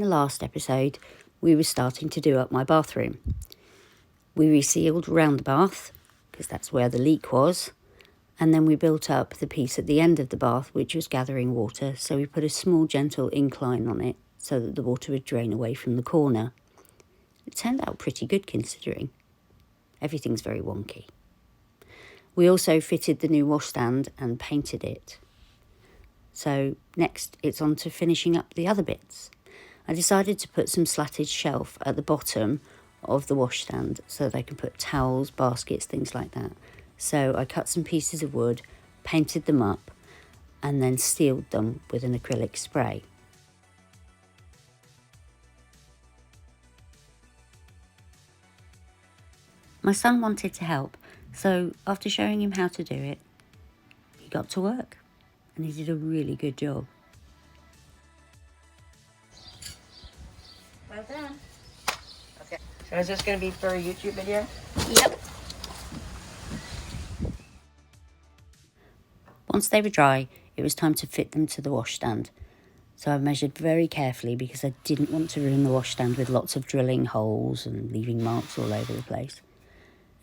last episode, we were starting to do up my bathroom. We resealed round the bath, because that's where the leak was, and then we built up the piece at the end of the bath, which was gathering water, so we put a small gentle incline on it so that the water would drain away from the corner. It turned out pretty good considering. Everything's very wonky. We also fitted the new washstand and painted it. So next it's on to finishing up the other bits. I decided to put some slatted shelf at the bottom of the washstand so they can put towels, baskets, things like that. So I cut some pieces of wood, painted them up, and then sealed them with an acrylic spray. My son wanted to help, so after showing him how to do it, he got to work, and he did a really good job. Well done. Okay. So is this going to be for a YouTube video? Yep. Once they were dry, it was time to fit them to the washstand. So I measured very carefully because I didn't want to ruin the washstand with lots of drilling holes and leaving marks all over the place.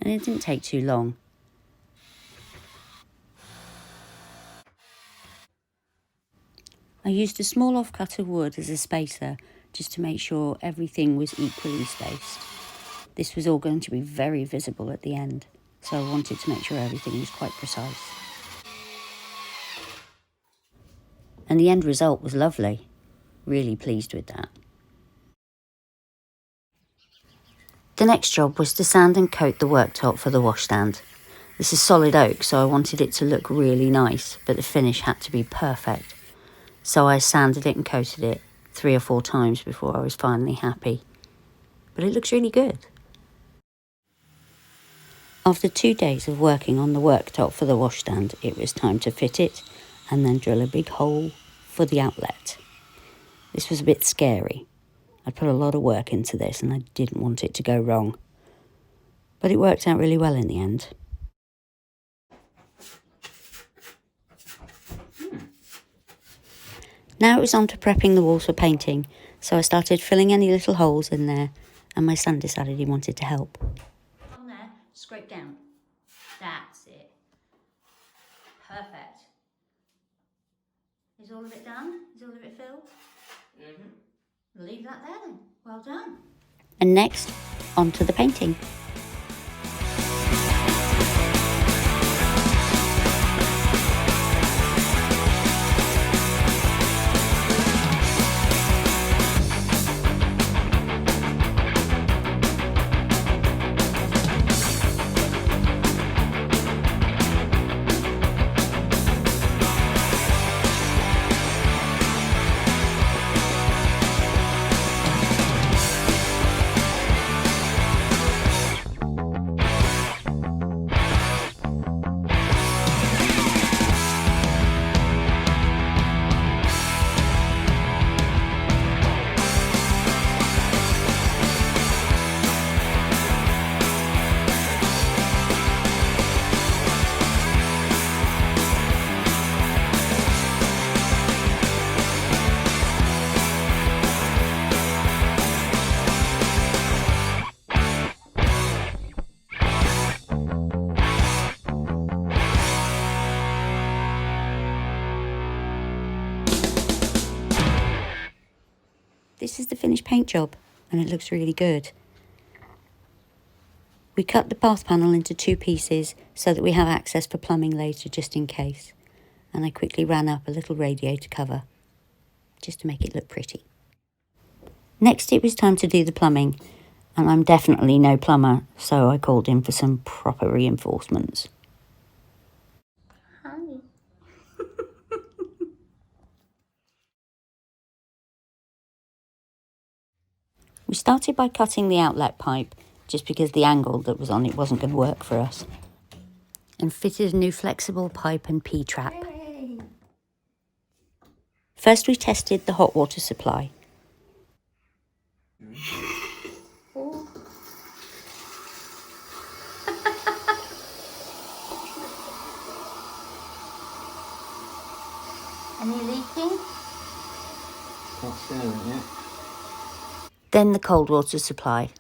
And it didn't take too long. I used a small offcut of wood as a spacer just to make sure everything was equally spaced. This was all going to be very visible at the end, so I wanted to make sure everything was quite precise. And the end result was lovely. Really pleased with that. The next job was to sand and coat the worktop for the washstand. This is solid oak, so I wanted it to look really nice, but the finish had to be perfect. So I sanded it and coated it 3 or 4 times before I was finally happy. But it looks really good. After 2 days of working on the worktop for the washstand, it was time to fit it and then drill a big hole for the outlet. This was a bit scary. I put a lot of work into this and I didn't want it to go wrong. But it worked out really well in the end. Now it was on to prepping the walls for painting, so I started filling any little holes in there, and my son decided he wanted to help. On there, scrape down. That's it. Perfect. Is all of it done? Is all of it filled? Mm-hmm. Leave that there then. Well done. And next, on to the painting. This is the finished paint job, and it looks really good. We cut the bath panel into 2 pieces so that we have access for plumbing later just in case. And I quickly ran up a little radiator cover, just to make it look pretty. Next it was time to do the plumbing, and I'm definitely no plumber, so I called in for some proper reinforcements. Hi. We started by cutting the outlet pipe, just because the angle that was on it wasn't going to work for us, and fitted a new flexible pipe and P-trap. Yay. First we tested the hot water supply. Oh. Any leaking? Not sealant yet. Then the cold water supply.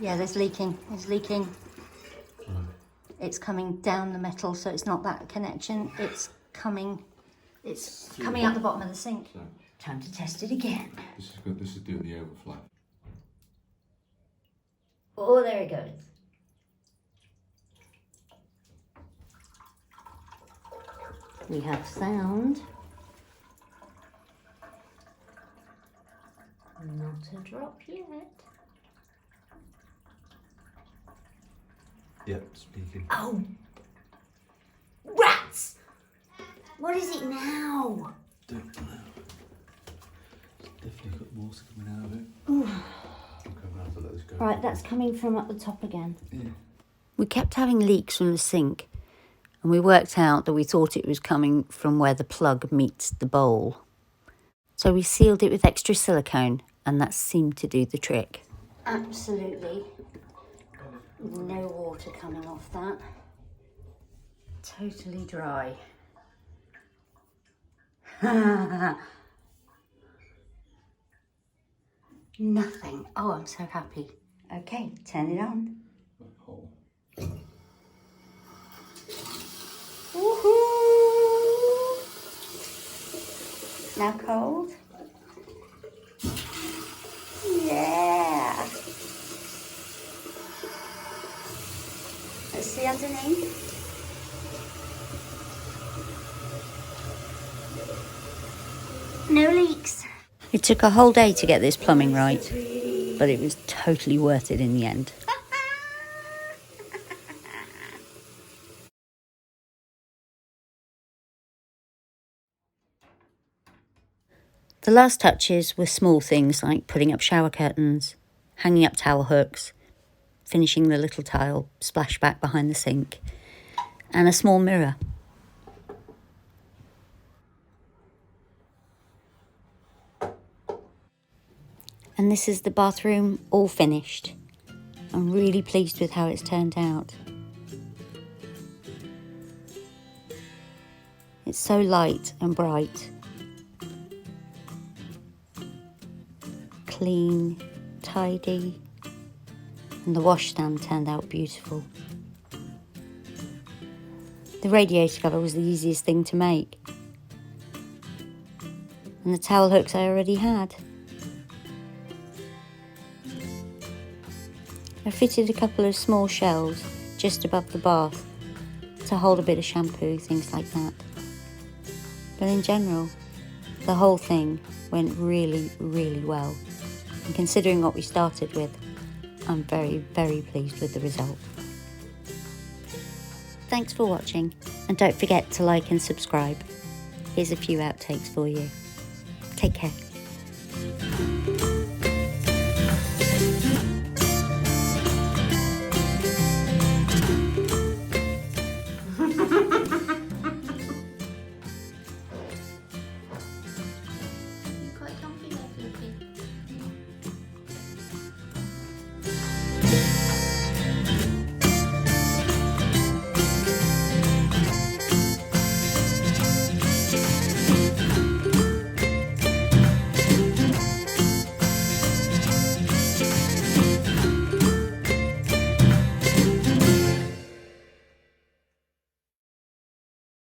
Yeah, there's leaking. It's leaking. Right. It's coming down the metal, so it's not that connection. It's coming out the bottom of the sink. So Time to test it again. this is good. This is doing the overflow. Oh, there it goes. We have sound. Not a drop yet. Yep, speaking. Oh! Rats! What is it now? Don't know. Definitely got water coming out of it. Okay, we'll have to let this go. Right, that's coming from up the top again. Yeah. We kept having leaks from the sink, and we worked out that we thought it was coming from where the plug meets the bowl. So we sealed it with extra silicone, and that seemed to do the trick. Absolutely no water coming off that. Totally dry. Nothing. Oh, I'm so happy. Okay, turn it on. Hole. Woohoo! Now cold? Yeah! Let's see underneath. No leaks. It took a whole day to get this plumbing right, but it was totally worth it in the end. The last touches were small things like putting up shower curtains, hanging up towel hooks, finishing the little tile splashback behind the sink, and a small mirror. And this is the bathroom all finished. I'm really pleased with how it's turned out. It's so light and bright. Clean, tidy, and the washstand turned out beautiful. The radiator cover was the easiest thing to make. And the towel hooks I already had. I fitted a couple of small shelves just above the bath to hold a bit of shampoo, things like that. But in general, the whole thing went really, really well. And considering what we started with, I'm very, very pleased with the result. Thanks for watching, and don't forget to like and subscribe. Here's a few outtakes for you. Take care.